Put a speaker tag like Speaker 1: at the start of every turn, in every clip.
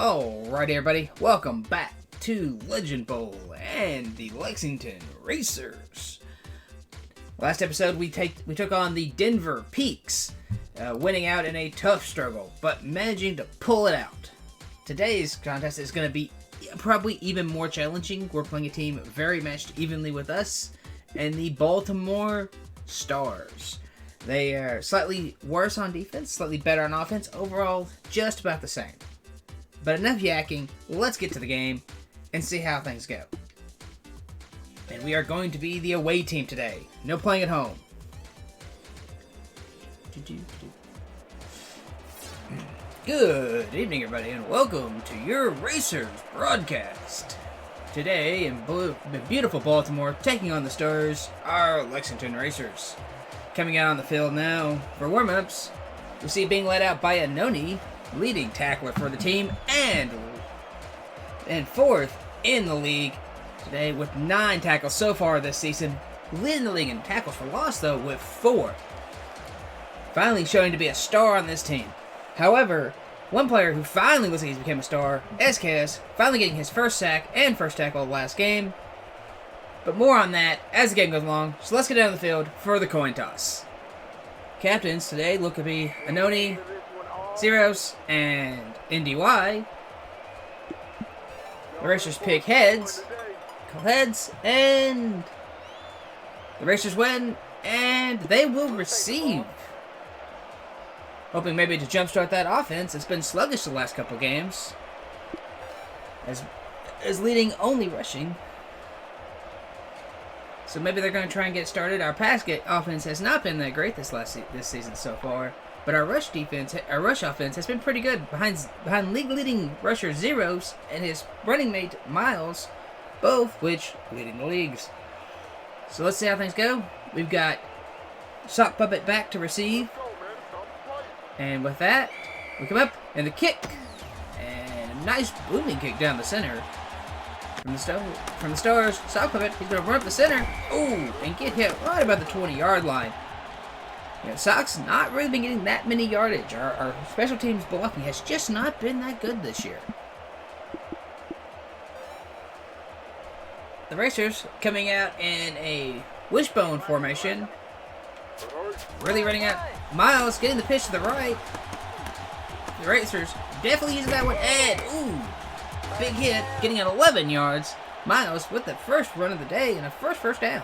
Speaker 1: Alrighty everybody, welcome back to Legend Bowl and the Lexington Racers. Last episode we took on the Denver Peaks, winning out in a tough struggle, but managing to pull it out. Today's contest is going to be probably even more challenging. We're playing a team very matched evenly with us and the Baltimore Stars. They are slightly worse on defense, slightly better on offense, overall just about the same. But enough yakking, let's get to the game and see how things go. And we are going to be the away team today. No playing at home. Good evening everybody and welcome to your Racers broadcast. Today in beautiful Baltimore, taking on the Stars, our Lexington Racers. Coming out on the field now for warm-ups, we see being led out by Anoni, leading tackler for the team, and fourth in the league today with 9 tackles so far this season. Leading the league in tackles for loss, though, with 4. Finally showing to be a star on this team. However, one player who finally looks like he's become a star, SKS, finally getting his first sack and first tackle last game. But more on that as the game goes along, so let's get down to the field for the coin toss. Captains today look to be Anoni, Zeros, and NDY. The Racers pick heads, and the Racers win, and they will receive. Hoping maybe to jumpstart that offense. It's been sluggish the last couple games, as leading only rushing. So maybe they're going to try and get started. Our pass offense has not been that great this season so far. But our rush offense has been pretty good behind league-leading rusher Zeros and his running mate Miles, both which leading the leagues. So let's see how things go. We've got Sock Puppet back to receive, and with that, we come up and the kick, and a nice booming kick down the center from the Stars. Sock Puppet, he's going to run up the center, ooh, and get hit right about the 20-yard line. Sock's not really been getting that many yardage. Our special teams blocking has just not been that good this year. The Racers coming out in a wishbone formation. Really running out. Miles getting the pitch to the right. The Racers definitely using that one. And, ooh, big hit, getting at 11 yards. Miles with the first run of the day and a first down.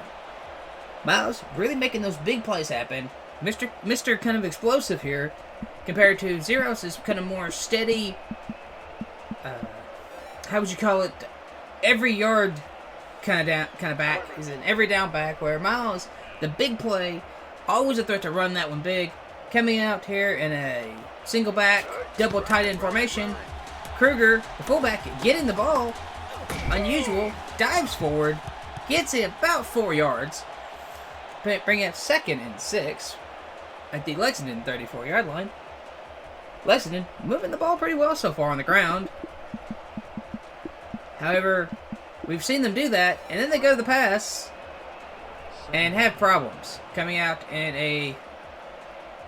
Speaker 1: Miles really making those big plays happen. Mr. kind of explosive here, compared to Zeros is kind of more steady, how would you call it, every yard kind of back. He's an every down back, where Miles, the big play, always a threat to run that one big. Coming out here in a single back, double tight end formation. Kruger, the fullback, getting the ball, unusual, dives forward, gets it about 4 yards, bring it 2nd and 6. At the Lexington 34-yard line. Lexington moving the ball pretty well so far on the ground. However, we've seen them do that, and then they go to the pass and have problems. Coming out in a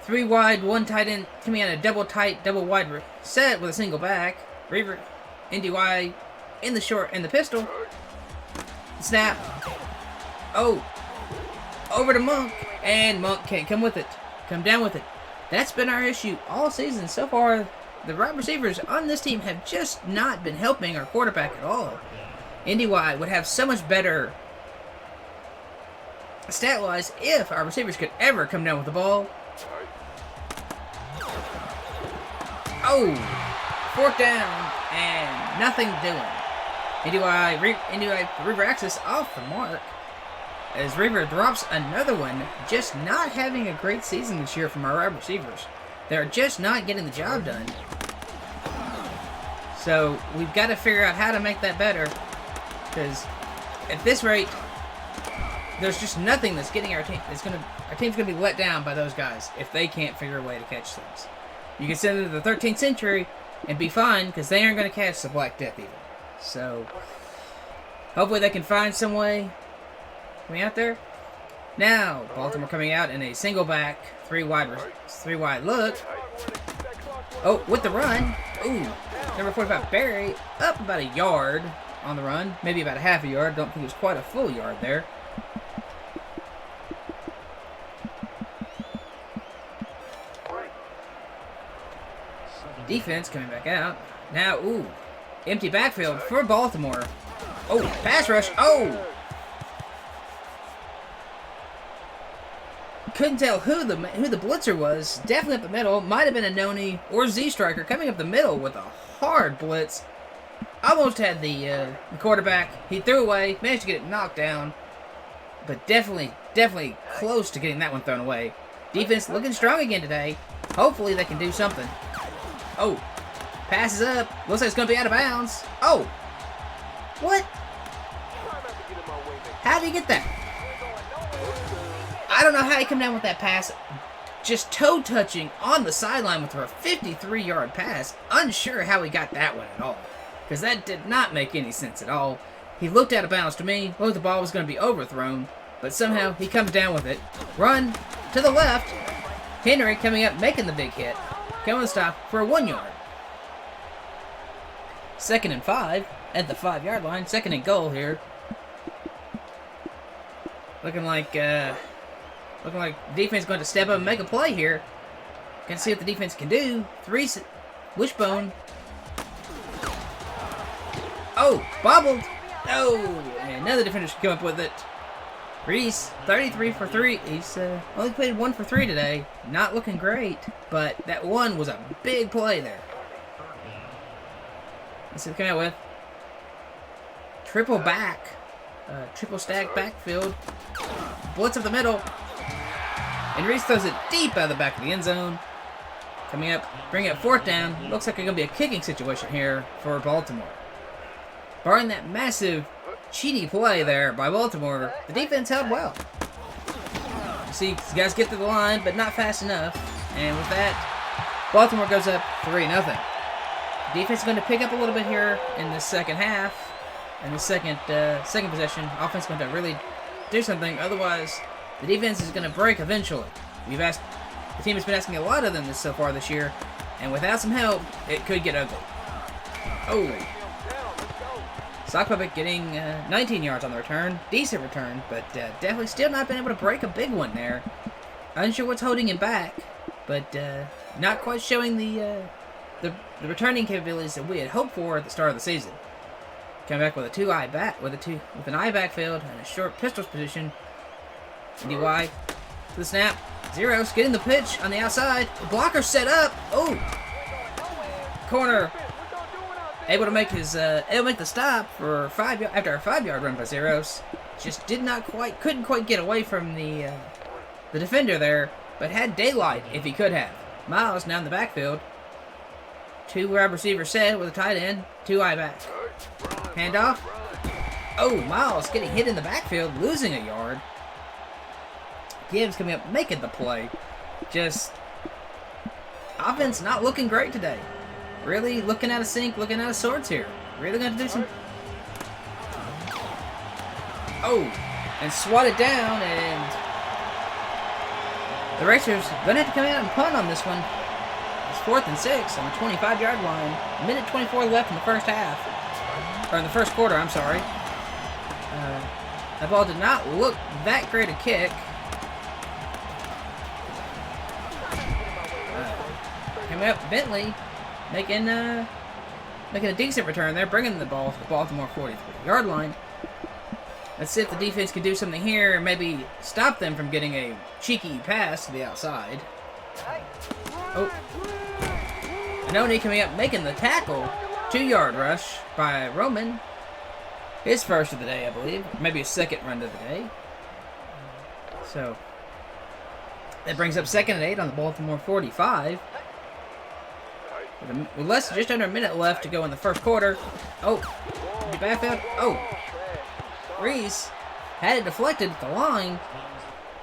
Speaker 1: 3 wide, 1 tight end, coming out in a double wide set with a single back. Reaver, NDY in the short and the pistol. Snap. Oh. Over to Monk, and Monk can't come down with it. That's been our issue all season so far. The wide receivers on this team have just not been helping our quarterback at all. NDY would have so much better stat-wise if our receivers could ever come down with the ball. Oh, 4th down, and nothing doing. NDY River Access off the mark, as Reaver drops another one, just not having a great season this year from our wide receivers. They're just not getting the job done. So we've got to figure out how to make that better, because at this rate, there's just nothing that's getting our team. Our team's gonna be let down by those guys if they can't figure a way to catch things. You can send them to the 13th century and be fine, because they aren't going to catch the Black Death either. So hopefully they can find some way. Coming out there. Now, Baltimore coming out in a single back, 3 wide look. Oh, with the run. Ooh, Number 45, Barry, up about a yard on the run. Maybe about a half a yard. Don't think it was quite a full yard there. Defense coming back out. Now, ooh, empty backfield for Baltimore. Oh, pass rush. Oh! Couldn't tell who the blitzer was. Definitely up the middle. Might have been a Noni or Z-Striker coming up the middle with a hard blitz. Almost had the quarterback. He threw away. Managed to get it knocked down. But definitely close to getting that one thrown away. Defense looking strong again today. Hopefully they can do something. Oh, passes up. Looks like it's going to be out of bounds. Oh, what? How did he get that? I don't know how he come down with that pass. Just toe touching on the sideline with a 53-yard pass. Unsure how he got that one at all. Because that did not make any sense at all. He looked out of bounds to me. Looked the ball was going to be overthrown. But somehow he comes down with it. Run to the left. Henry coming up, making the big hit. Coming to stop for a 1 yard. 2nd and 5 at the 5-yard line. 2nd and goal here. Looking like defense going to step up and make a play here. Gonna see what the defense can do. Wishbone. Oh, bobbled. Oh, and another defender should come up with it. Reese, 33 for 3. He's only played 1 for 3 today. Not looking great, but that one was a big play there. Let's see what they come out with. Triple back. Triple stack backfield. Blitz up the middle. And Reese throws it deep out of the back of the end zone. Coming up, bringing up 4th down. Looks like it's going to be a kicking situation here for Baltimore. Barring that massive cheaty play there by Baltimore, the defense held well. You see, these guys get to the line, but not fast enough. And with that, Baltimore goes up 3-0. Defense is going to pick up a little bit here in the second half. In the second possession, offense is going to really do something. Otherwise, the defense is going to break eventually. The team has been asking a lot of them so far this year, and without some help, it could get ugly. Oh. Sock Puppet getting 19 yards on the return. Decent return, but definitely still not been able to break a big one there. Unsure what's holding him back, but not quite showing the returning capabilities that we had hoped for at the start of the season. Coming back with an eye backfield and a short pistols position. DY to the snap. Zeros getting the pitch on the outside. The blocker set up. Oh, corner. Able to make the stop for after a 5-yard run by Zeros. Just couldn't quite get away from the defender there, but had daylight if he could have. Miles now in the backfield. 2 wide receivers set with a tight end. 2 eye back. Handoff. Oh, Miles getting hit in the backfield, losing a yard. Gibbs coming up, making the play. Just offense not looking great today. Really looking out of sync, looking out of sorts here. Really going to do some... Oh, and swatted down, and the Racers going to have to come out and punt on this one. It's 4th and 6 on the 25-yard line. Minute 24 left in the first half. Or in the first quarter, I'm sorry. That ball did not look that great a kick. Coming up, Bentley making a decent return there, bringing the ball to the Baltimore 43-yard line. Let's see if the defense can do something here and maybe stop them from getting a cheeky pass to the outside. Oh. Anoni coming up, making the tackle. 2-yard rush by Roman. His first of the day, I believe. Maybe his second run of the day. So, that brings up 2nd and 8 on the Baltimore 45. With just under a minute left to go in the first quarter. Oh, the backfield. Oh, Reese had it deflected at the line,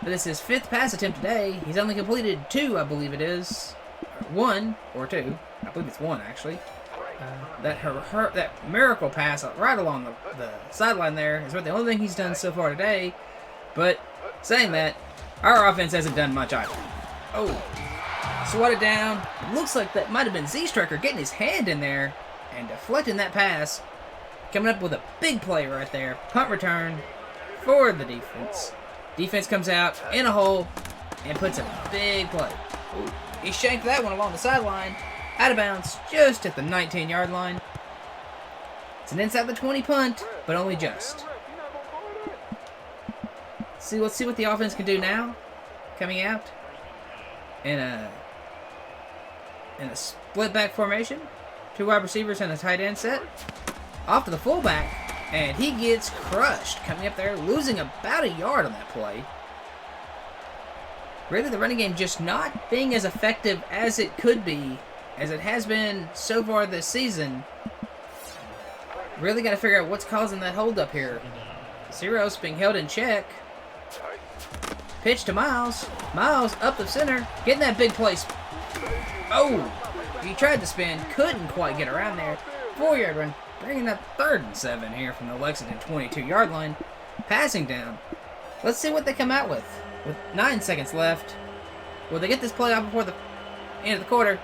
Speaker 1: but it's his 5th pass attempt today. He's only completed 2, I believe it is. 1 or 2. I believe it's 1 actually. That miracle pass right along the sideline there is the only thing he's done so far today. But saying that, our offense hasn't done much either. Oh. Swatted down. Looks like that might have been Z-Striker getting his hand in there and deflecting that pass. Coming up with a big play right there. Punt return for the defense. Defense comes out in a hole and puts a big play. Ooh, he shanked that one along the sideline. Out of bounds just at the 19-yard line. It's an inside the 20 punt, but only just. Let's see what the offense can do now. Coming out in a split back formation. 2 wide receivers and a tight end set. Off to the fullback, and he gets crushed. Coming up there, losing about a yard on that play. Really, the running game just not being as effective as it could be, as it has been so far this season. Really got to figure out what's causing that holdup here. Zeros being held in check. Pitch to Miles. Miles up the center, getting that big place. Oh, he tried to spin, couldn't quite get around there. 4-yard run, bringing up 3rd and 7 here from the Lexington 22-yard line. Passing down. Let's see what they come out with 9 seconds left. Will they get this play off before the end of the quarter?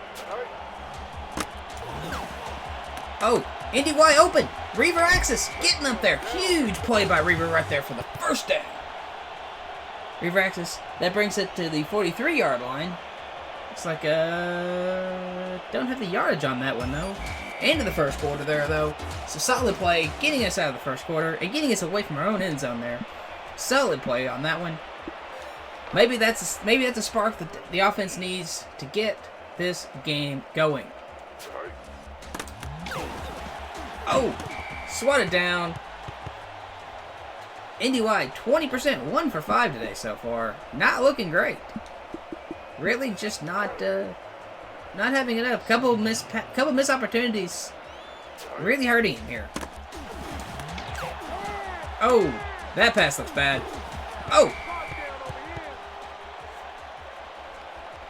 Speaker 1: Oh, Indy Y open. Reaver Axis getting up there. Huge play by Reaver right there for the first down. Reaver Axis, that brings it to the 43-yard line. Looks like, don't have the yardage on that one, though. Into the first quarter there, though. So solid play, getting us out of the first quarter and getting us away from our own end zone there. Solid play on that one. Maybe that's a spark that the offense needs to get this game going. Oh, swatted down. Indy wide, 20%, 1 for 5 today so far. Not looking great. Really, just not having it up. Couple missed opportunities. Really hurting him here. Oh, that pass looks bad. Oh,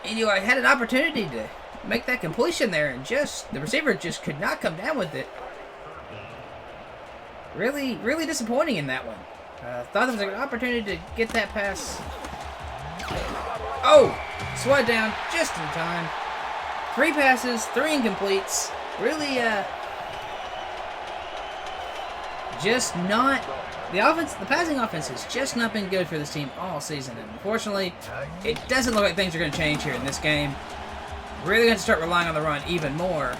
Speaker 1: Indy wide had an opportunity to make that completion there, and the receiver just could not come down with it. Really, really disappointing in that one. Thought there was an opportunity to get that pass. Oh, swat down just in time. 3 passes, 3 incompletes. Really, just not. The passing offense has just not been good for this team all season. And unfortunately, it doesn't look like things are going to change here in this game. Really going to start relying on the run even more,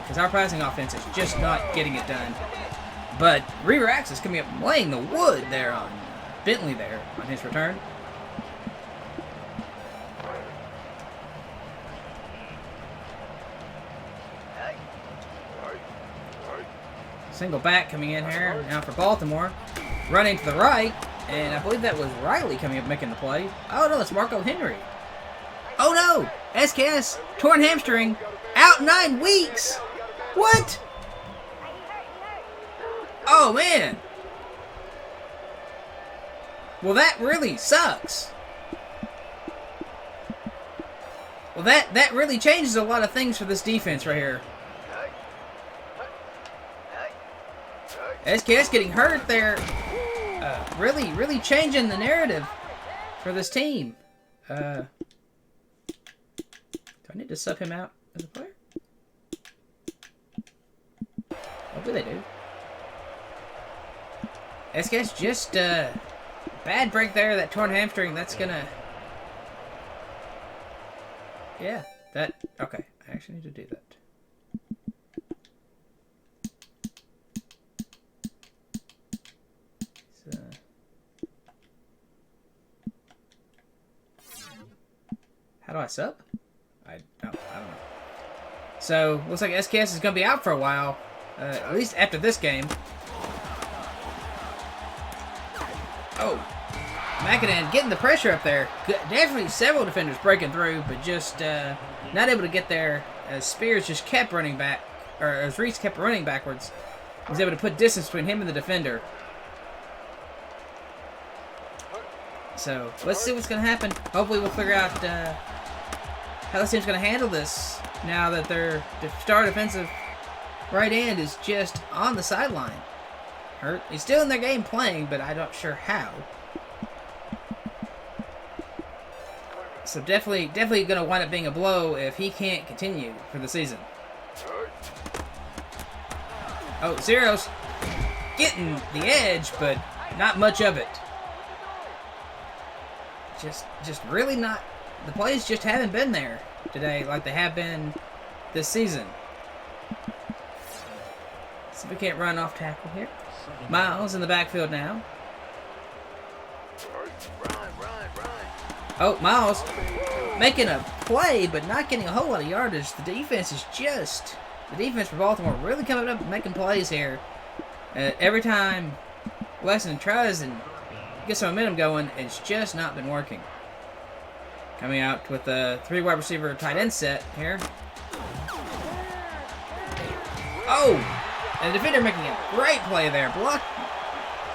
Speaker 1: because our passing offense is just not getting it done. But Reaver Axis coming up and laying the wood there on Bentley there on his return. Single back coming in here now for Baltimore. Running to the right, and I believe that was Riley coming up making the play. Oh no, it's Marco Henry. Oh no, SKS, torn hamstring, out 9 weeks. What? Oh, man. Well, that really sucks. Well, that really changes a lot of things for this defense right here. SKS getting hurt there. Really, really changing the narrative for this team. Do I need to sub him out as a player? Hopefully they do. SKS just bad break there, that torn hamstring. That's gonna, yeah, that okay. I actually need to do that. So, how do I sub? I don't know. So looks like SKS is gonna be out for a while, at least after this game. Oh, McAdam getting the pressure up there. Definitely several defenders breaking through, but just not able to get there as Spears just kept running back, or as Reese kept running backwards. He was able to put distance between him and the defender. So let's see what's going to happen. Hopefully we'll figure out how this team's going to handle this now that their star defensive right end is just on the sideline. Hurt. He's still in their game playing, but I'm not sure how. So definitely going to wind up being a blow if he can't continue for the season. Oh, Zeros getting the edge, but not much of it. Just really not. The plays just haven't been there today like they have been this season. See if we can't run off tackle here. Miles in the backfield now. Oh, Miles making a play, but not getting a whole lot of yardage. The defense for Baltimore really coming up and making plays here. Every time Lexington tries and gets some momentum going, it's just not been working. Coming out with a 3 wide receiver tight end set here. Oh! And the defender making a great play there.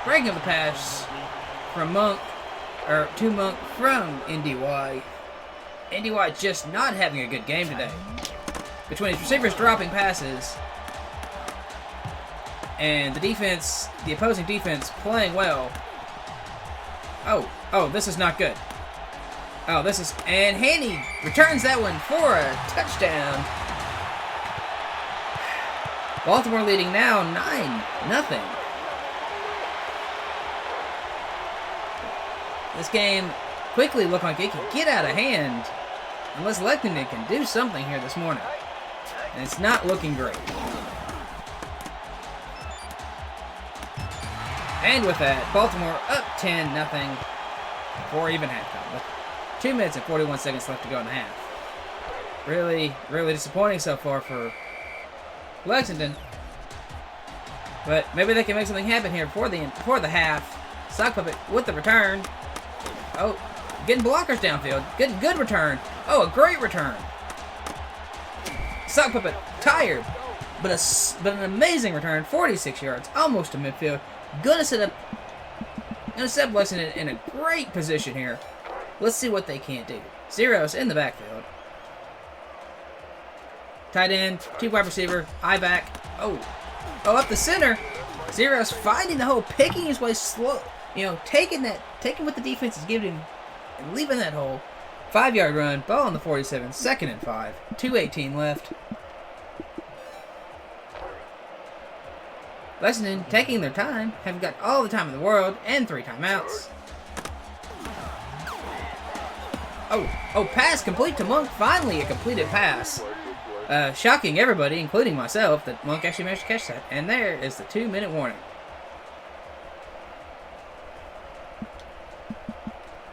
Speaker 1: Breaking up the pass from to Monk from NDY. NDY just not having a good game today. Between his receivers dropping passes and the opposing defense playing well. Oh, this is not good. And Haney returns that one for a touchdown. Baltimore leading now 9-0. This game quickly looked like it could get out of hand unless Lexington can do something here this morning. And it's not looking great. And with that, Baltimore up 10-0 before even halftime. With 2 minutes and 41 seconds left to go in the half. Really, really disappointing so far for Lexington. But maybe they can make something happen here before the half. Sock puppet with the return. Oh, getting blockers downfield. Good return. Oh, a great return. Sock puppet tired, but an amazing return. 46 yards, almost to midfield. Gonna set up Lexington in a great position here. Let's see what they can't do. Zeros in the backfield. Tight end, 2 wide receiver, eye back. Oh, up the center. Zeros finding the hole, picking his way slow. Taking what the defense is giving him and leaving that hole. 5-yard run, ball on the 47, 2nd and 5. 2:18 left. Lexington taking their time, have got all the time in the world, and 3 timeouts. Oh, pass complete to Monk. Finally a completed pass. Shocking everybody, including myself, that Monk actually managed to catch that. And there is the 2-minute warning.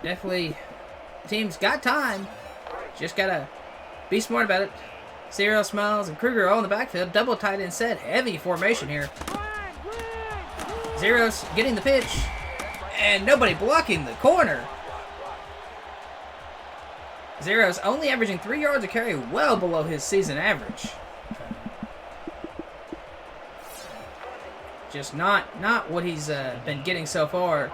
Speaker 1: Definitely, the team's got time. Just gotta be smart about it. Cyril, Smiles, and Kruger all in the backfield. Double tight end set. Heavy formation here. Zeros getting the pitch. And nobody blocking the corner. Zeros only averaging 3 yards a carry, well below his season average. Just not what he's been getting so far.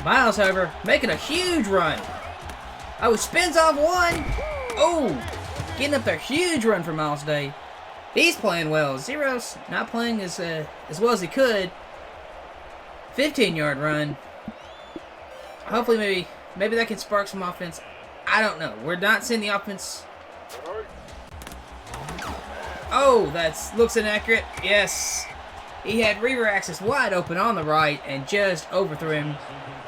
Speaker 1: Miles, however, making a huge run. Oh, spins off one. Oh, getting up there. Huge run for Miles today. He's playing well. Zeros not playing as well as he could. 15-yard run. Hopefully, maybe that can spark some offense. I don't know. We're not seeing the offense. Oh, that looks inaccurate. Yes. He had Reaver Axis wide open on the right and just overthrew him.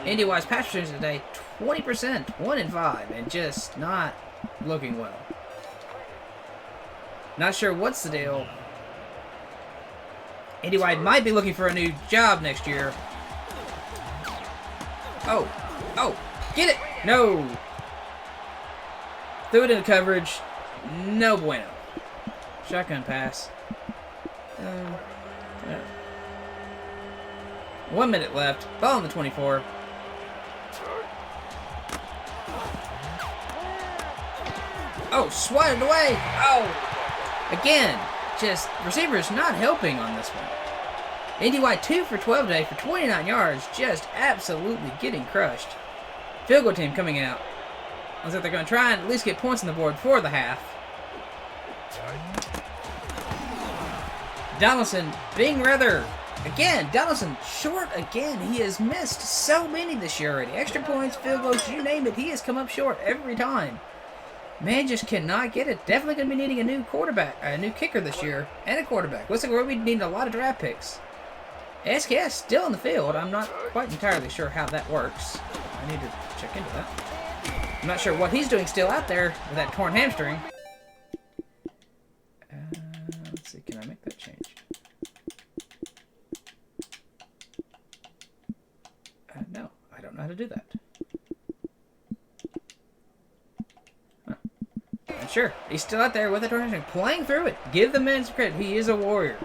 Speaker 1: NDY's pass percentage today, 20%, 1-5, and just not looking well. Not sure what's the deal. NDY might be looking for a new job next year. Oh, get it! No! Threw it into coverage. No bueno. Shotgun pass. 1 minute left. Ball on the 24. Oh, swatted away. Oh! Again, just receivers not helping on this one. NDY 2 for 12 today for 29 yards. Just absolutely getting crushed. Field goal team coming out. Looks like they're going to try and at least get points on the board for the half. Donaldson being rather... Again, Donaldson short again. He has missed so many this year already. Extra points, field goals, you name it. He has come up short every time. Man just cannot get it. Definitely going to be needing a new quarterback, a new kicker this year, and a quarterback. Looks like we're going to be needing a lot of draft picks. SKS still in the field. I'm not quite entirely sure how that works. I need to check into that. I'm not sure what he's doing still out there with that torn hamstring. Let's see, can I make that change? No, I don't know how to do that. Huh. Sure, he's still out there with a torn hamstring, playing through it. Give the man some credit. He is a warrior.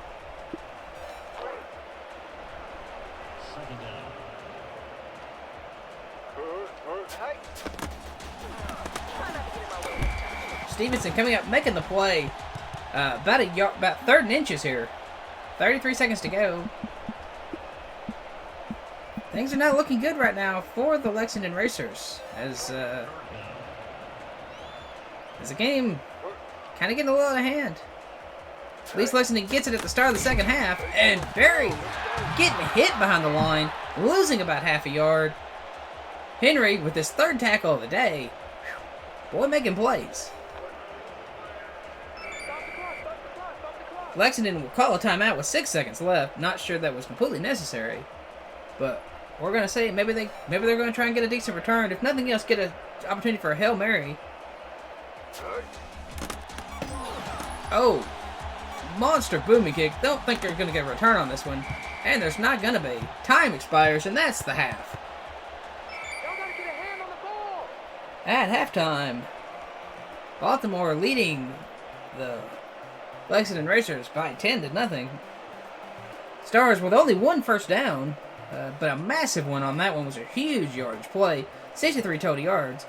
Speaker 1: Stevenson coming up, making the play. About 3rd and inches here. 33 seconds to go. Things are not looking good right now for the Lexington Racers. As the game kind of getting a little out of hand. At least Lexington gets it at the start of the second half. And Barry getting hit behind the line. Losing about half a yard. Henry with his 3rd tackle of the day. Boy, making plays. Lexington will call a timeout with 6 seconds left. Not sure that was completely necessary, but we're gonna say maybe they're gonna try and get a decent return. If nothing else, get an opportunity for a Hail Mary. Oh, monster booming kick. Don't think they're gonna get a return on this one, and there's not gonna be. Time expires, and that's the half. At halftime, Baltimore leading the Lexington Racers by 10-0. Stars with only 1 first down, but a massive one on that one. Was a huge yardage play, 63 total yards.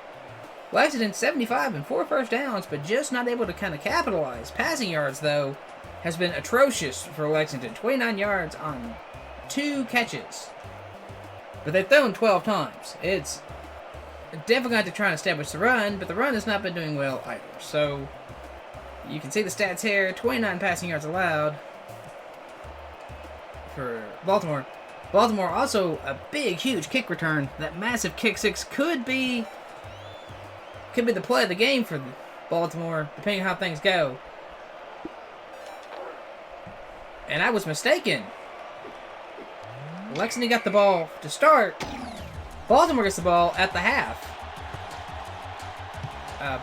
Speaker 1: Lexington 75 and 4 first downs, but just not able to kind of capitalize. Passing yards, though, has been atrocious for Lexington. 29 yards on 2 catches, but they've thrown 12 times. It's definitely got to try and establish the run, but the run has not been doing well either. So you can see the stats here. 29 passing yards allowed for Baltimore. Baltimore also a big, huge kick return. That massive kick 6 could be the play of the game for Baltimore, depending on how things go. And I was mistaken. Lexington got the ball to start. Baltimore gets the ball at the half.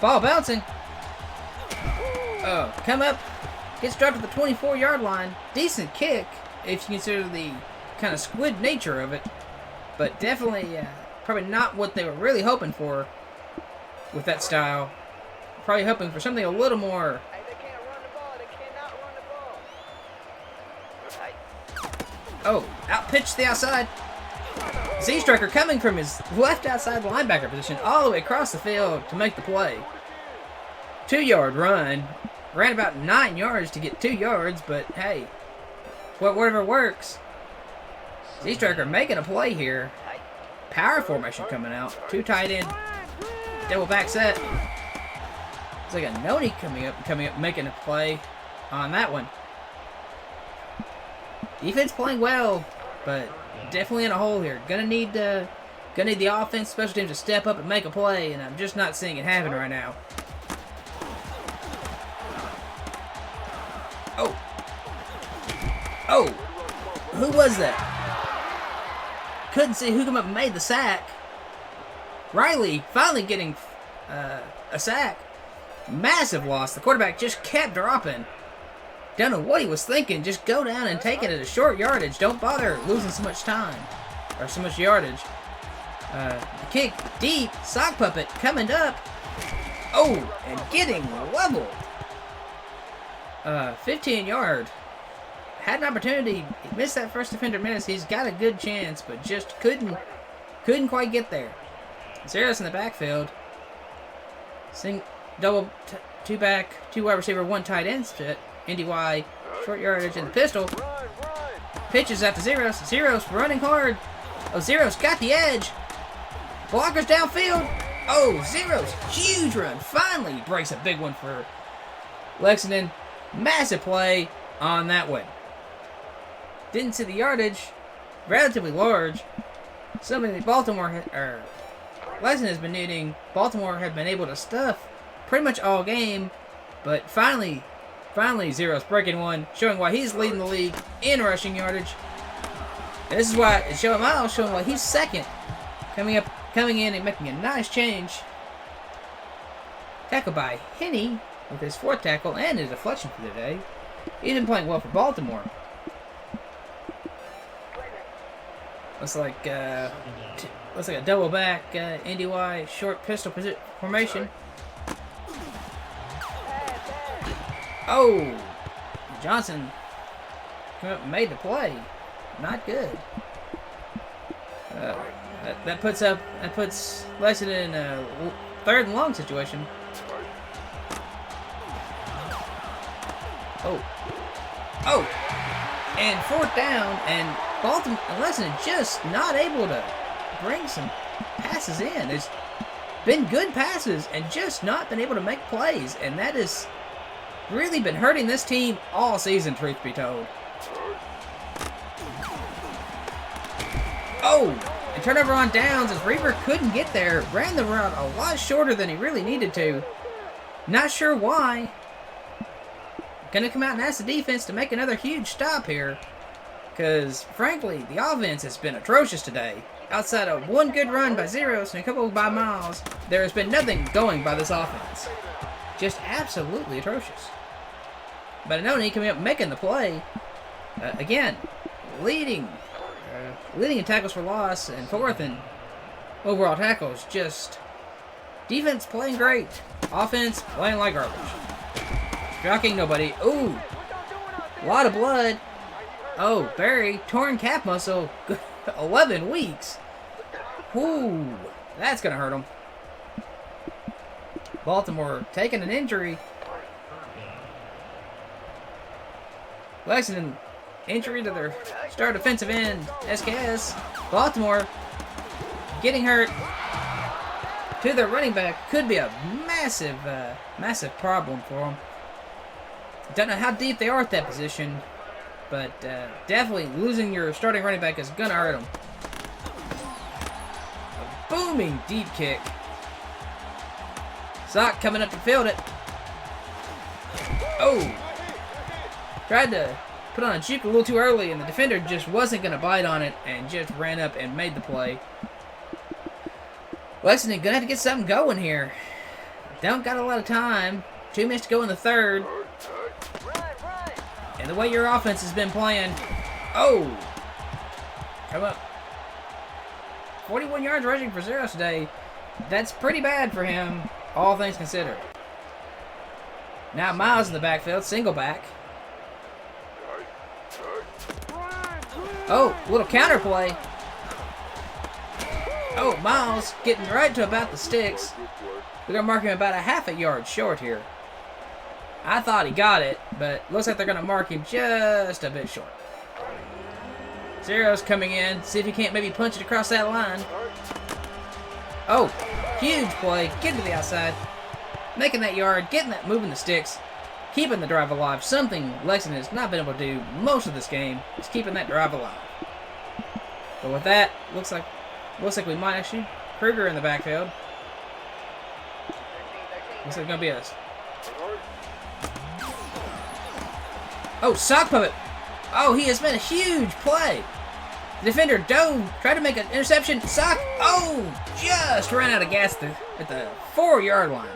Speaker 1: Ball bouncing. Come up. Gets dropped at the 24-yard line. Decent kick, if you consider the kind of squid nature of it. But definitely, probably not what they were really hoping for with that style. Probably hoping for something a little more. Oh, out-pitched the outside. Z-Striker coming from his left outside linebacker position all the way across the field to make the play. 2-yard run. Ran about 9 yards to get 2 yards, but hey, whatever works. Z-Striker making a play here. Power formation coming out. 2 tight end. Double back set. It's like a Noni coming up, making a play on that one. Defense playing well, but definitely in a hole here. Gonna need the offense, special teams to step up and make a play, and I'm just not seeing it happen right now. Oh, who was that? Couldn't see who came up and made the sack. Riley finally getting a sack. Massive loss. The quarterback just kept dropping. Don't know what he was thinking. Just go down and take it at a short yardage. Don't bother losing so much time or so much yardage. The kick deep. Sock puppet coming up. Oh, and getting leveled. 15-yard. Had an opportunity. He missed that first defender miss. He's got a good chance, but just couldn't quite get there. Zeros in the backfield. Double, 2 back, 2 wide receiver, 1 tight end split. NDY, short yardage in the pistol. Pitches out to Zeros. Zeros running hard. Oh, Zeros got the edge. Blockers downfield. Oh, Zeros, huge run. Finally breaks a big one for Lexington. Massive play on that one. Didn't see the yardage. Relatively large. Something that Lexington has been needing. Baltimore have been able to stuff pretty much all game, but finally Zero's breaking one, showing why he's leading the league in rushing yardage. And this is why it's showing Miles, showing why he's second, coming in and making a nice change. Tackle by Henney with his fourth tackle and his deflection for the day. He's been playing well for Baltimore. Looks like a double back NDY short pistol formation. Oh, Johnson came up and made the play. Not good. That puts Lexington in a third and long situation. Oh, and fourth down, and Baltimore and Lexington just not able to bring some passes in. There's been good passes and just not been able to make plays, and that has really been hurting this team all season, truth be told. Oh, and turnover on downs as Reaver couldn't get there. Ran the route a lot shorter than he really needed to. Not sure why. Gonna come out and ask the defense to make another huge stop here. Because, frankly, the offense has been atrocious today. Outside of one good run by Zeros and a couple by Miles, there has been nothing going by this offense. Just absolutely atrocious. But Anoni coming up making the play. Again, leading in tackles for loss and fourth in overall tackles. Just defense playing great. Offense playing like garbage. Shocking nobody. Ooh, a lot of blood. Oh, Barry, torn calf muscle. 11 weeks. Ooh, that's going to hurt him. Baltimore taking an injury. Lexington, injury to their star defensive end, SKS. Baltimore getting hurt to their running back. Could be a massive problem for them. Don't know how deep they are at that position, but definitely losing your starting running back is going to hurt them. A booming deep kick. Sock coming up to field it. Oh! Tried to put on a juke a little too early, and the defender just wasn't going to bite on it and just ran up and made the play. Lexington going to have to get something going here. Don't got a lot of time. 2 minutes to go in the third. And the way your offense has been playing. Oh! Come up. 41 yards rushing for Zeros today. That's pretty bad for him, all things considered. Now Miles in the backfield, single back. Oh, little counter play. Oh, Miles getting right to about the sticks. We're going to mark him about a half a yard short here. I thought he got it, but looks like they're going to mark him just a bit short. Zero's coming in. See if he can't maybe punch it across that line. Oh, huge play. Getting to the outside. Making that yard. Getting that, moving the sticks. Keeping the drive alive. Something Lexington has not been able to do most of this game. Is keeping that drive alive. But with that, looks like we might actually Kruger in the backfield. Looks like it's going to be us. Oh, sock puppet. Oh, he has made a huge play. The defender dove, tried to make an interception. Sock. Oh, just ran out of gas at the 4-yard line.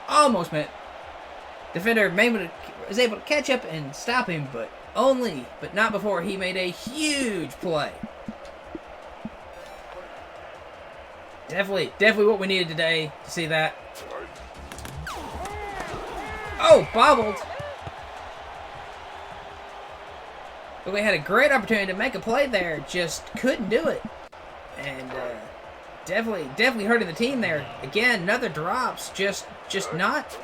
Speaker 1: Almost met. Defender was able to catch up and stop him, but not before he made a huge play. Definitely what we needed today to see that. Oh, bobbled. But we had a great opportunity to make a play there, just couldn't do it. And definitely hurting the team there. Again, another drops, just not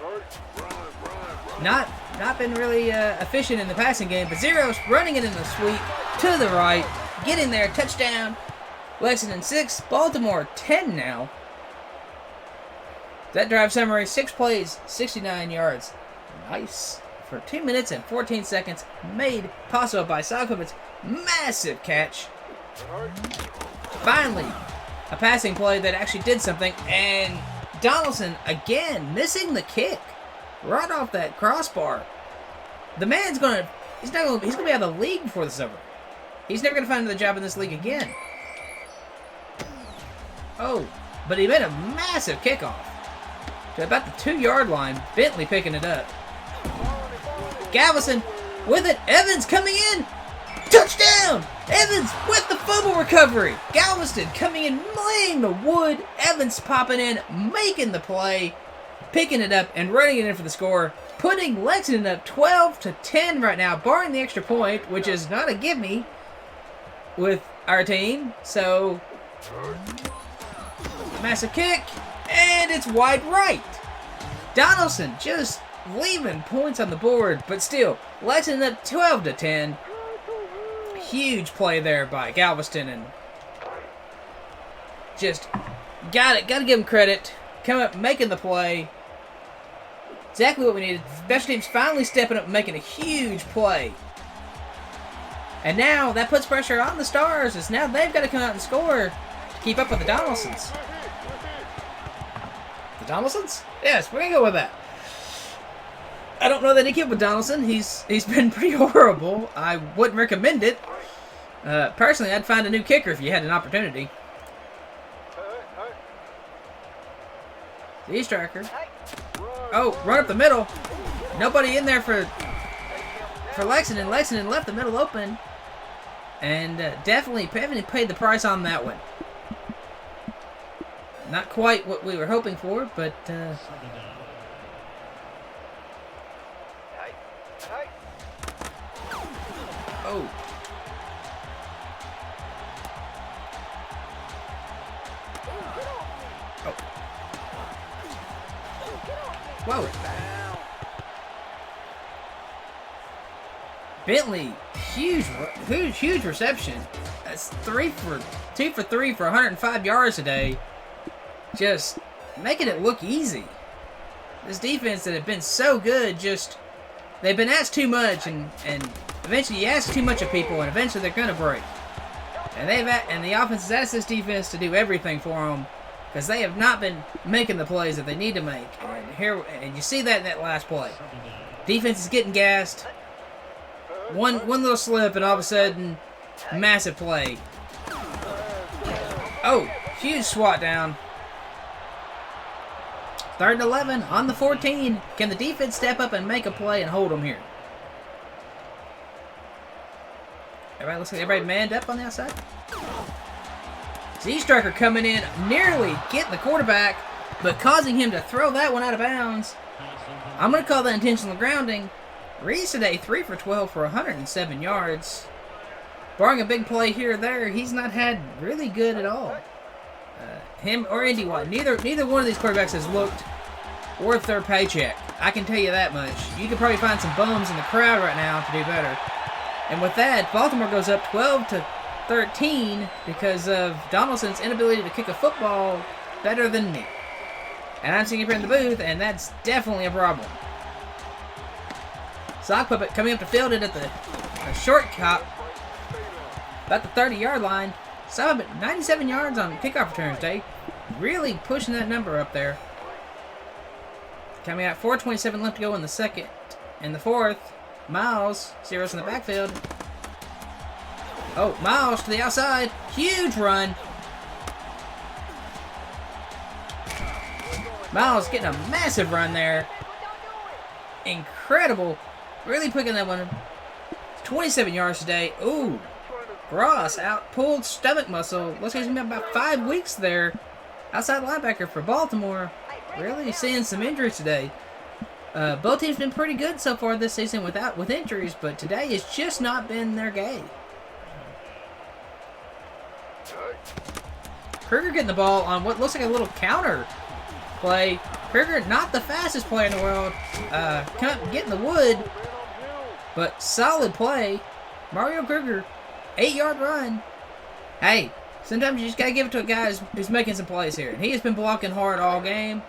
Speaker 1: been really efficient in the passing game. But Zeros running it in the sweep to the right, getting there, touchdown. Lexington 6, Baltimore 10 now. That drive summary, 6 plays, 69 yards. Nice. For 2 minutes and 14 seconds, made possible by Sokovic's massive catch. Finally, a passing play that actually did something, and Donaldson again missing the kick right off that crossbar. The man's he's gonna be out of the league before this is over. He's never gonna find another job in this league again. Oh, but he made a massive kickoff to about the 2-yard line. Bentley picking it up. Galveston with it. Evans coming in. Touchdown! Evans with the fumble recovery. Galveston coming in, laying the wood. Evans popping in, making the play, picking it up, and running it in for the score, putting Lexington up 12-10 right now, barring the extra point, which is not a gimme with our team. So, massive kick, and it's wide right. Donaldson just leaving points on the board, but still, Lexington up 12-10. Huge play there by Galveston, and just gotta give him credit. Coming up, making the play. Exactly what we needed. Special teams finally stepping up and making a huge play. And now that puts pressure on the Stars, as now they've got to come out and score to keep up with the Donaldsons. The Donaldsons? Yes, we're gonna go with that. I don't know that he kept with Donaldson. He's been pretty horrible. I wouldn't recommend it. Personally, I'd find a new kicker if you had an opportunity. The striker. Oh, run up the middle. Nobody in there for Lexington. Lexington left the middle open. And definitely paid the price on that one. Not quite what we were hoping for, but... Oh. Oh. Whoa. Bentley, huge reception. That's 2 for 3 for 105 yards today. Just making it look easy. This defense that had been so good, just they've been asked too much, and eventually you ask too much of people, and eventually they're gonna break. And the offense has asked this defense to do everything for them, because they have not been making the plays that they need to make. And you see that in that last play. Defense is getting gassed. One little slip, and all of a sudden, massive play. Oh, huge swat down. 3rd and 11 on the 14. Can the defense step up and make a play and hold them here? Everybody looks like everybody manned up on the outside. Z-Striker coming in, nearly getting the quarterback, but causing him to throw that one out of bounds. I'm going to call that intentional grounding. Reese today, 3 for 12 for 107 yards. Barring a big play here or there, he's not had really good at all. Him or Indy White, neither one of these quarterbacks has looked worth their paycheck. I can tell you that much. You could probably find some bums in the crowd right now to do better. And with that, Baltimore goes up 12-13 because of Donaldson's inability to kick a football better than me. And I'm sitting here in the booth, and that's definitely a problem. Sock Puppet coming up to field it at the short cop, about the 30-yard line. Sock Puppet 97 yards on kickoff returns day. Really pushing that number up there. Coming out 4:27 left to go in the second. In the fourth, Miles, zeros in the backfield. Oh, Miles to the outside. Huge run. Miles getting a massive run there. Incredible. Really picking that one. 27 yards today. Ooh. Ross out, pulled stomach muscle. Looks like he's been about 5 weeks there. Outside linebacker for Baltimore. Really seeing some injuries today. Both teams been pretty good so far this season with injuries, but today has just not been their game. Kruger getting the ball on what looks like a little counter play. Kruger, not the fastest player in the world. Getting the wood, but solid play. Mario Kruger, 8-yard run. Hey, sometimes you just got to give it to a guy who's making some plays here. And he has been blocking hard all game.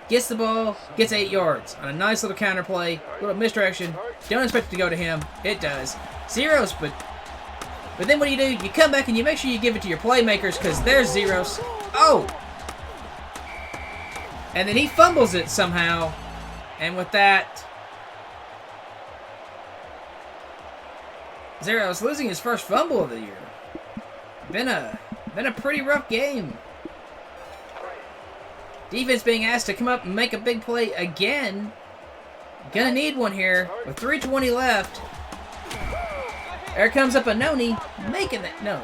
Speaker 1: Gets the ball, gets 8 yards on a nice little counter play, little misdirection. Don't expect it to go to him. It does. Zeros, but then what do? You come back and you make sure you give it to your playmakers because they're zeros. Oh! And then he fumbles it somehow. And with that, Zero's losing his first fumble of the year. Been a pretty rough game. Defense being asked to come up and make a big play again. Gonna need one here with 3:20 left. There comes up Anoni, making that. No.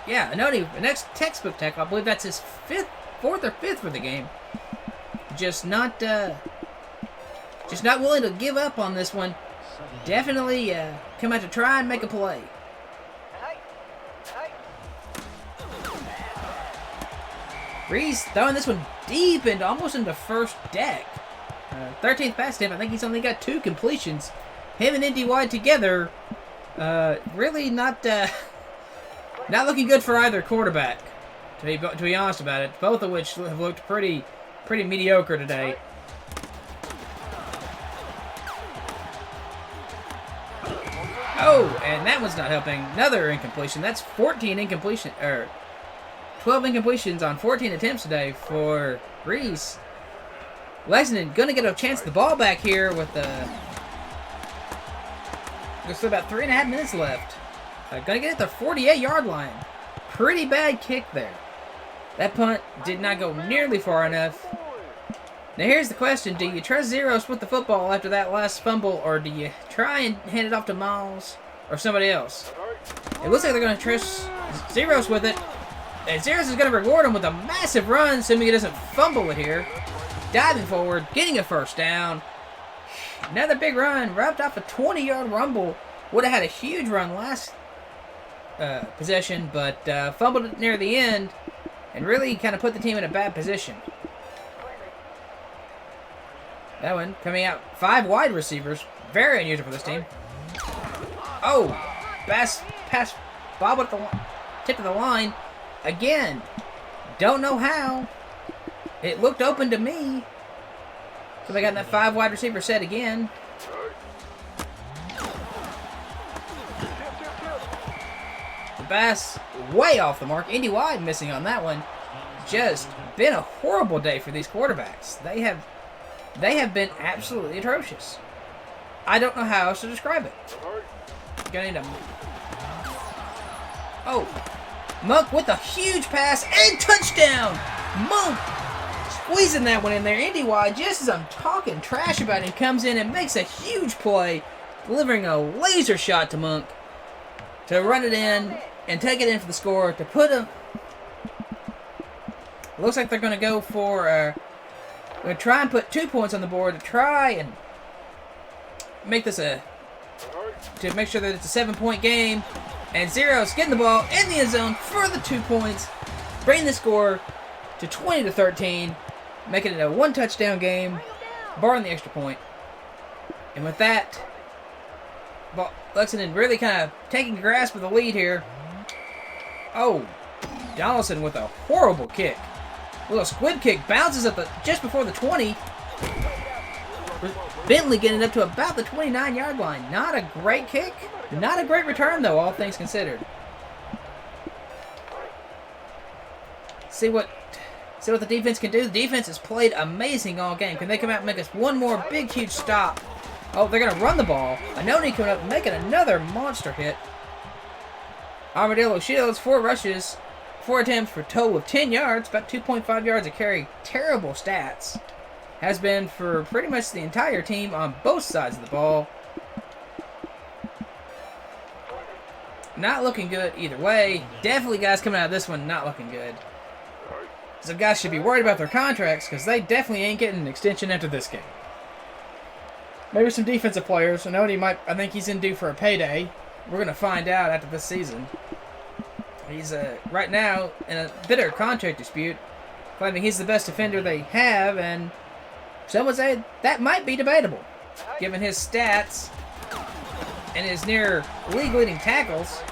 Speaker 1: Yeah, Anoni, the next textbook tackle. I believe that's his fourth or fifth for the game. Just not willing to give up on this one. Definitely come out to try and make a play. Reese throwing this one deep and almost into first deck. 13th pass attempt. I think he's only got 2 completions. Him and Indy Wide together, really not looking good for either quarterback. To be honest about it, both of which have looked pretty mediocre today. Oh, and that one's not helping. Another incompletion. That's 14 incompletion, or 12 incompletions on 14 attempts today for Reese. Lexington gonna get a chance at the ball back here with there's still about 3.5 minutes left. Gonna get at the 48-yard line. Pretty bad kick there. That punt did not go nearly far enough. Now here's the question. Do you trust Zeros with the football after that last fumble, or do you try and hand it off to Miles or somebody else? It looks like they're going to trust Zeros with it. And Zeros is going to reward him with a massive run, assuming he doesn't fumble it here. Diving forward, getting a first down. Another big run, wrapped off a 20-yard rumble. Would have had a huge run last possession, but fumbled it near the end and really kind of put the team in a bad position. That one coming out 5 wide receivers. Very unusual for this team. Oh, pass bobbled at the tip of the line. Again, don't know how. It looked open to me. So they got that 5 wide receiver set again. The pass way off the mark. Indy Wide missing on that one. Just been a horrible day for these quarterbacks. They have been absolutely atrocious. I don't know how else to describe it. Gonna need a... Oh, Monk with a huge pass and touchdown. Monk squeezing that one in there. Indy Wide, just as I'm talking trash about him, comes in and makes a huge play, delivering a laser shot to Monk to run it in and take it in for the score to put him. Looks like they're going to go for... We're going to try and put 2 points on the board to try and make this to make sure that it's a 7-point game. And Zeros getting the ball in the end zone for the 2 points, bringing the score to 20-13, making it a 1-touchdown game, barring the extra point. And with that, Lexington really kind of taking grasp of the lead here. Oh, Donaldson with a horrible kick. A little squib kick, bounces at just before the 20. Bentley getting up to about the 29-yard line. Not a great kick. Not a great return, though, all things considered. See what the defense can do. The defense has played amazing all game. Can they come out and make us one more big, huge stop? Oh, they're going to run the ball. Anoni coming up and making another monster hit. Armadillo Shields, 4 rushes, 4 attempts for a total of 10 yards, about 2.5 yards a carry. Terrible stats. Has been for pretty much the entire team on both sides of the ball. Not looking good either way. Definitely guys coming out of this one not looking good. Some guys should be worried about their contracts because they definitely ain't getting an extension after this game. Maybe some defensive players. I think he's in due for a payday. We're going to find out after this season. He's right now in a bitter contract dispute, claiming he's the best defender they have, and some would say that might be debatable, given his stats and his near league-leading tackles.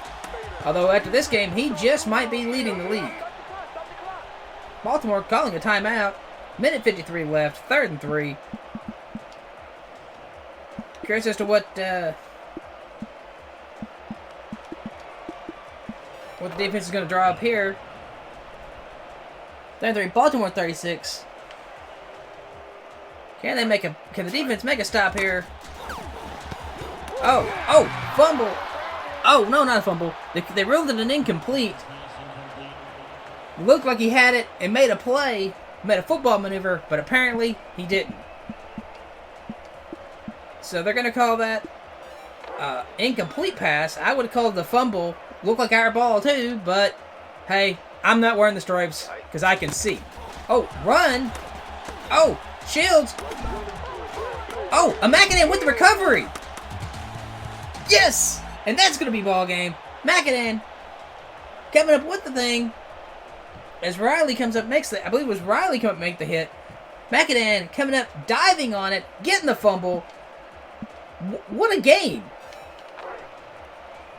Speaker 1: Although after this game, he just might be leading the league. Baltimore calling a timeout. Minute 53 left. 3rd and 3. Curious as to what the defense is going to draw up here. 3rd and 3. Baltimore 36. Can the defense make a stop here? Oh, fumble. Oh, no, not a fumble. They ruled it an incomplete. Looked like he had it and made a play, made a football maneuver, but apparently he didn't. So they're going to call that incomplete pass. I would have called the fumble. Looked like our ball too, but hey, I'm not wearing the stripes because I can see. Oh, run. Oh, Shields. Oh, a McAdam with the recovery. Yes! And that's going to be ball game. McAdam coming up with the thing. As Riley comes up, I believe it was Riley come up make the hit. McAdam coming up, diving on it, getting the fumble. What a game.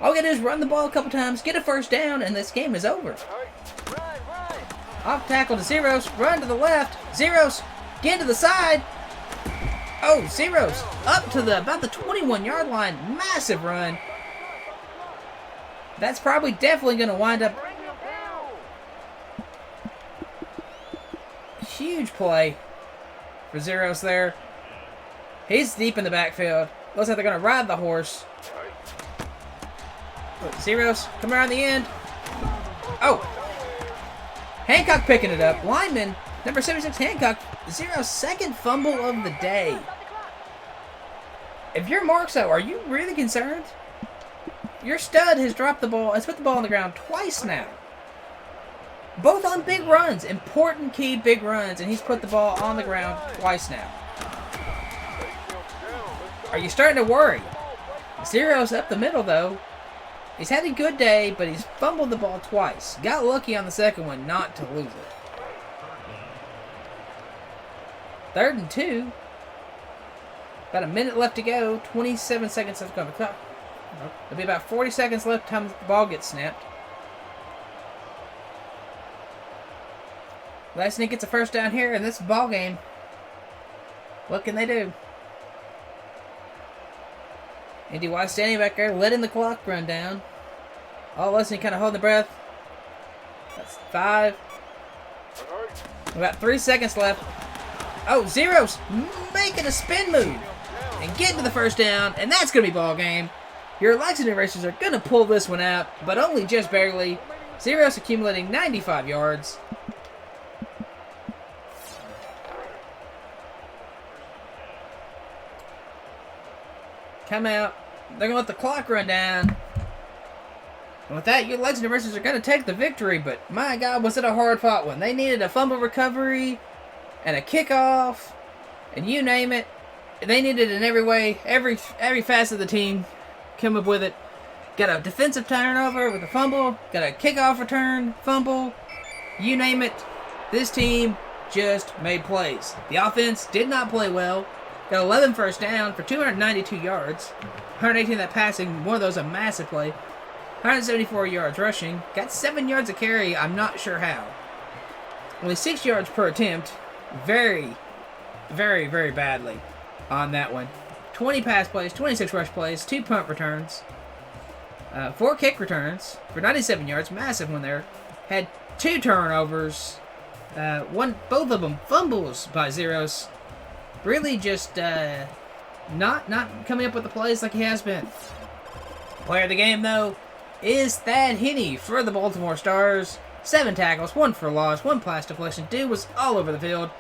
Speaker 1: All we got to do is run the ball a couple times, get a first down, and this game is over. Off tackle to Zeros, run to the left. Zeros, get to the side. Oh, Zeros up to about the 21-yard line. Massive run. That's definitely going to wind up. Huge play for Zeros there. He's deep in the backfield. Looks like they're going to ride the horse. Zeros come around the end. Oh. Hancock picking it up. Lineman, number 76, Hancock. Zeros' second fumble of the day. If you're Markso, are you really concerned? Your stud has dropped the ball, has put the ball on the ground twice now. Both on big runs, important key big runs, and he's put the ball on the ground twice now. Are you starting to worry? Zeros up the middle, though. He's had a good day, but he's fumbled the ball twice. Got lucky on the second one not to lose it. 3rd and 2. About a minute left to go. 27 seconds left on the clock. There'll be about 40 seconds left time the ball gets snapped. Lexington gets a first down here in this ball game. What can they do? Indy Wise standing back there, letting the clock run down. All Lexington kind of holding the breath. That's 5. About 3 seconds left. Oh, Zeros making a spin move and getting to the first down, and that's going to be ball game. Your Lexington Racers are going to pull this one out, but only just barely. Zeros accumulating 95 yards. Come out. They're going to let the clock run down. And with that, your Lexington Racers are going to take the victory, but my God, was it a hard-fought one. They needed a fumble recovery and a kickoff, and you name it. They needed it in every way, every facet of the team. Come up with it. Got a defensive turnover with a fumble. Got a kickoff return, fumble. You name it. This team just made plays. The offense did not play well. Got 11 first down for 292 yards. 118 of that passing. One of those a massive play. 174 yards rushing. Got 7 yards of carry. I'm not sure how. Only 6 yards per attempt. Very, very, very badly on that one. 20 pass plays, 26 rush plays, 2 punt returns, 4 kick returns for 97 yards. Massive one there. Had 2 turnovers. Both of them fumbles by Zeros. Really just not coming up with the plays like he has been. Player of the game, though, is Thad Henney for the Baltimore Stars. 7 tackles, 1 for loss, 1 pass deflection. Dude was all over the field.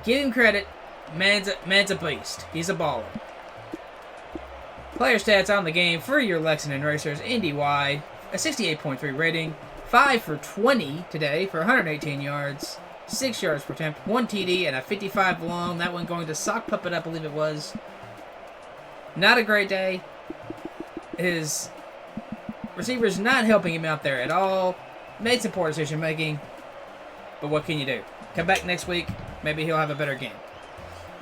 Speaker 1: Give him credit. Man's a beast. He's a baller. Player stats on the game for your Lexington Racers. Indy Y, a 68.3 rating. 5 for 20 today for 118 yards. 6 yards per attempt. 1 TD and a 55 long. That one going to Sock Puppet, I believe it was. Not a great day. His receivers not helping him out there at all. Made some poor decision making. But what can you do? Come back next week. Maybe he'll have a better game.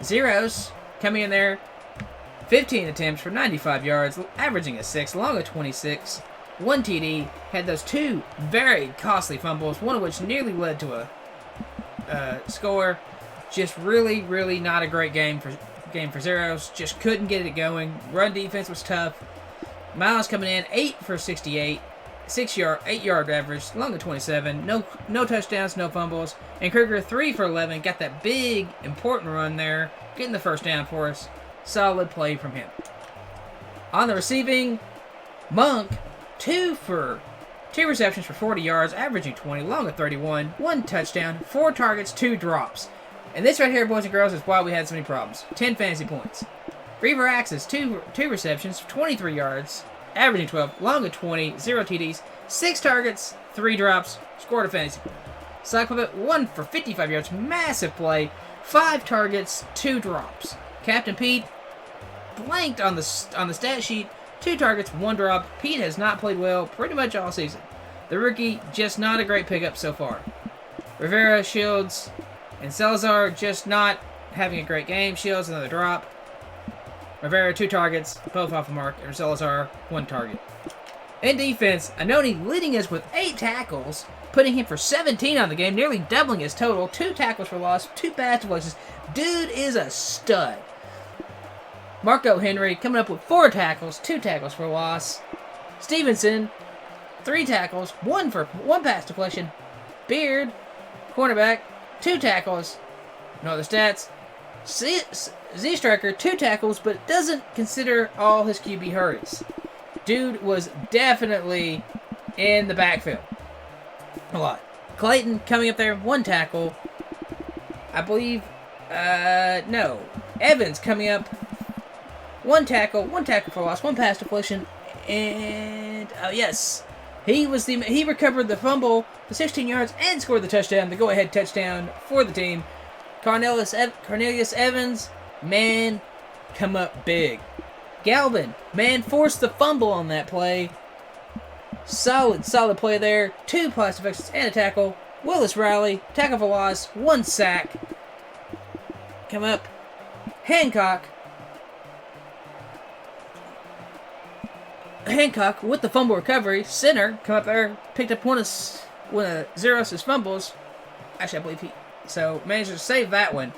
Speaker 1: Zeros coming in there. 15 attempts for 95 yards. Averaging a 6. Long of 26. 1 TD. Had those 2 very costly fumbles. One of which nearly led to a score. Just really, really not a great game for Zeros. Just couldn't get it going. Run defense was tough. Miles coming in 8 for 68. 8-yard average, long of 27, no touchdowns, no fumbles. And Kruger 3 for 11, got that big important run there, getting the first down for us. Solid play from him. On the receiving, Monk 2 receptions for 40 yards, averaging 20, long of 31, 1 touchdown, 4 targets, 2 drops. And this right here, boys and girls, is why we had so many problems. 10 fantasy points. Reaver Axis, 2 receptions, 23 yards, averaging 12, long of 20, 0 TDs, 6 targets, 3 drops, scored a fantasy point. Cyclopit, 1 for 55 yards, massive play, 5 targets, 2 drops. Captain Pete, blanked on the stat sheet, 2 targets, 1 drop. Pete has not played well pretty much all season. The rookie, just not a great pickup so far. Rivera, Shields, and Salazar, just not having a great game. Shields, another drop. Rivera, 2 targets, both off the mark, and Salazar, 1 target. In defense, Anoni leading us with 8 tackles, putting him for 17 on the game, nearly doubling his total. 2 tackles for loss, 2 pass deflections. Dude is a stud. Marco Henry coming up with 4 tackles, 2 tackles for loss. Stevenson, 3 tackles, 1 pass deflection. Beard, cornerback, 2 tackles, no other stats. Z-Striker, 2 tackles, but doesn't consider all his QB hurries. Dude was definitely in the backfield a lot. Clayton coming up there, 1 tackle. I believe, no. Evans coming up, 1 tackle for loss, 1 pass deflection, and, yes, he recovered the fumble for 16 yards and scored the touchdown, the go-ahead touchdown for the team. Cornelius Evans, man, come up big. Galvin, man, forced the fumble on that play. Solid play there. 2 pass deflections and a tackle. Willis Riley, tackle for loss, 1 sack. Come up. Hancock with the fumble recovery. Center, come up there, picked up one of Zeros' fumbles. Actually, I believe so managed to save that one.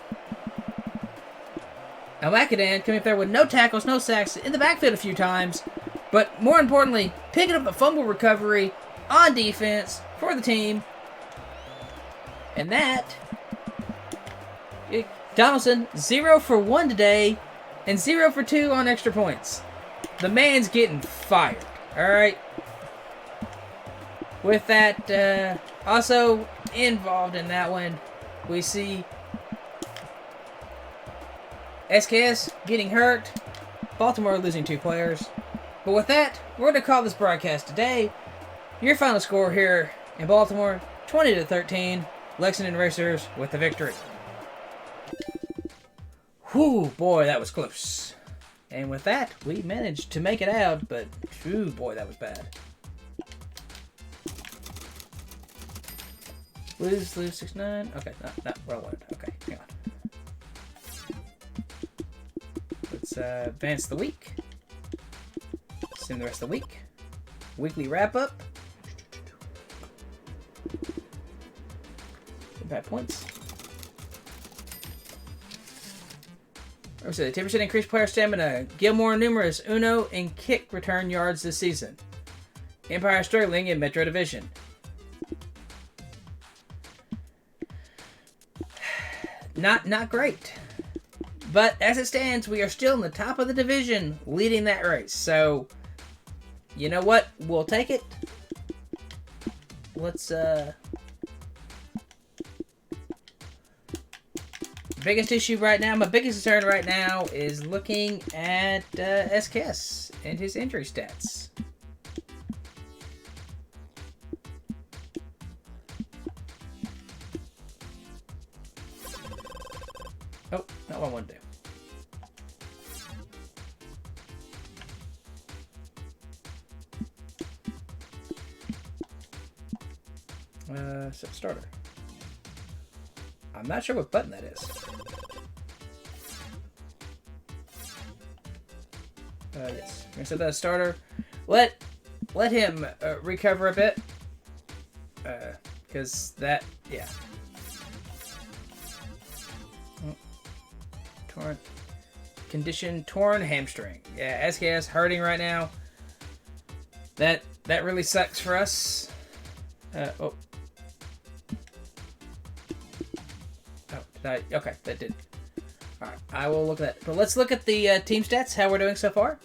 Speaker 1: Now Makadan coming up there with no tackles, no sacks, in the backfield a few times. But more importantly, picking up a fumble recovery on defense for the team. And that, Donaldson, 0 for 1 today, and 0 for 2 on extra points. The man's getting fired. Alright. With that, also involved in that one, we see SKS getting hurt. Baltimore losing 2 players. But with that, we're going to call this broadcast today. Your final score here in Baltimore, 20-13. Lexington Racers with the victory. Whew, boy, that was close. And with that, we managed to make it out, but whew, boy, that was bad. Lose 6-9. Okay, not where I wanted. Okay, hang on. Let's advance the week. Sim the rest of the week. Weekly wrap up. Impact points. So the 10% increased player stamina. Gilmore numerous Uno and kick return yards this season. Empire struggling in Metro Division. Not great. But as it stands, we are still in the top of the division, leading that race. So, you know what? We'll take it. Let's, biggest issue right now, my biggest concern right now is looking at SKS and his injury stats. Oh, not what I want to do. Set starter. I'm not sure what button that is. Yes. We're gonna set that as starter. Let him recover a bit. Because that, yeah. Torn hamstring. Yeah, SKS hurting right now. That that really sucks for us. Oh. Okay, that did. Alright, I will look at that. But let's look at the team stats, how we're doing so far.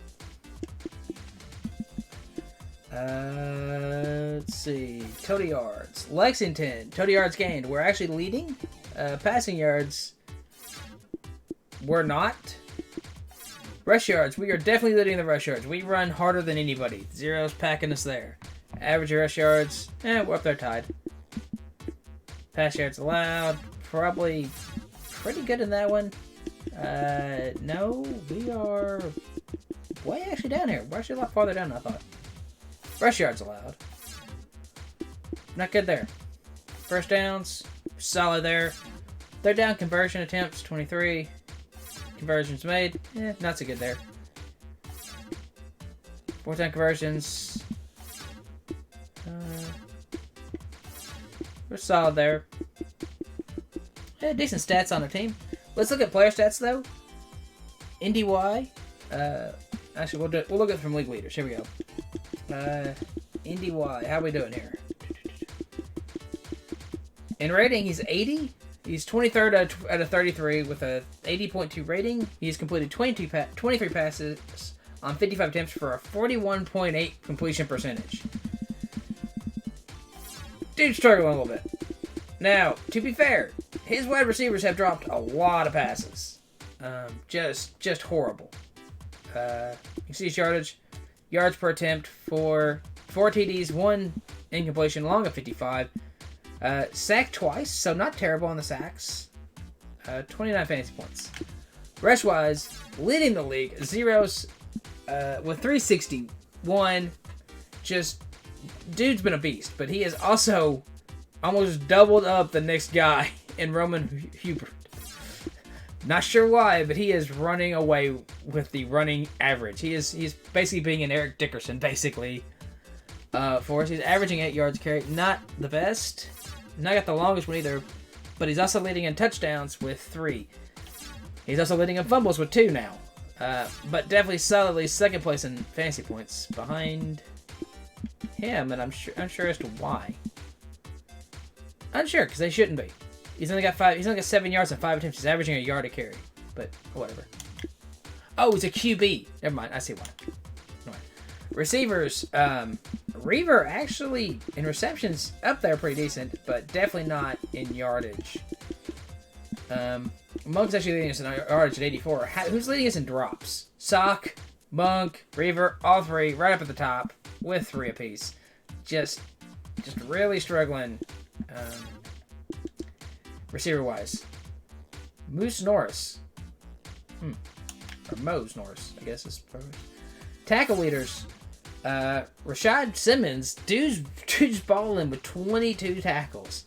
Speaker 1: Let's see. Total yards. Lexington, total yards gained. We're actually leading. Passing yards, we're not. Rush yards, we are definitely leading the rush yards. We run harder than anybody. Zero's packing us there. Average rush yards, we're up there tied. Pass yards allowed, probably pretty good in that one. No, we are way actually down here. We're actually a lot farther down than I thought. Rush yards allowed. Not good there. First downs, solid there. Third down conversion attempts, 23. Conversions made, not so good there. Fourth down conversions. We're solid there. Decent stats on our team. Let's look at player stats though. NDY. Actually, we'll look at it from league leaders. Here we go. NDY. How we doing here? In rating, he's 80. He's 23rd out of 33 with a 80.2 rating. He's completed 23 passes on 55 attempts for a 41.8 completion percentage. Dude's struggling a little bit. Now, to be fair, his wide receivers have dropped a lot of passes. Just horrible. You can see his yardage. Yards per attempt for 4 TDs, 1 incompletion, along of 55. Sacked twice, so not terrible on the sacks. 29 fantasy points. Rush-wise, leading the league. Zeros with 361. Just, dude's been a beast. But he has also almost doubled up the next guy in Roman Hubert. Not sure why, but he is running away with the running average. He's basically being an Eric Dickerson, basically. For us, he's averaging 8 yards carry. Not the best. Not got the longest one either, but he's also leading in touchdowns with 3. He's also leading in fumbles with 2 now. But definitely solidly second place in fantasy points behind him, and I'm unsure as to why. Unsure, because they shouldn't be. He's only got 7 yards and 5 attempts. He's averaging a yard a carry, but whatever. Oh, he's a QB. Never mind. I see why. Right. Receivers. Reaver actually in receptions up there pretty decent, but definitely not in yardage. Monk's actually leading us in yardage at 84. Who's leading us in drops? Sock, Monk, Reaver, all 3 right up at the top with 3 apiece. Just really struggling. Receiver wise, Moose Norris, or Mose Norris, I guess is probably. Tackle leaders. Rashad Simmons, dude's balling with 22 tackles.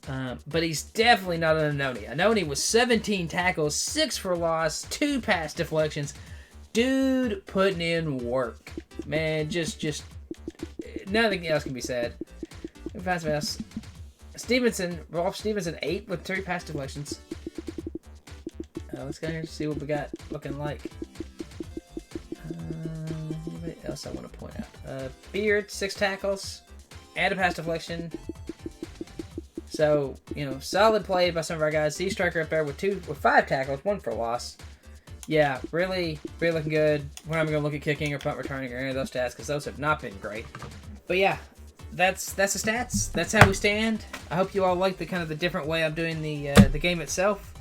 Speaker 1: But he's definitely not an Anoni. Anoni was 17 tackles, 6 for loss, 2 pass deflections. Dude putting in work. Man, just nothing else can be said. Fast pass. Rolf Stevenson, 8 with 3 pass deflections. Let's go here and see what we got looking like. What else I want to point out? Beard, 6 tackles, and a pass deflection. So, solid play by some of our guys. Z Striker up there with 5 tackles, 1 for loss. Yeah, really looking good. We're not even going to look at kicking or punt returning or any of those stats because those have not been great. But yeah, that's the stats. That's how we stand. I hope you all like the different way I'm doing the game itself.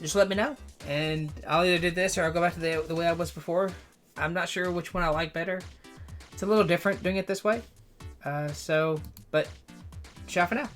Speaker 1: Just let me know, and I'll either do this or I'll go back to the way I was before. I'm not sure which one I like better. It's a little different doing it this way. But ciao for now.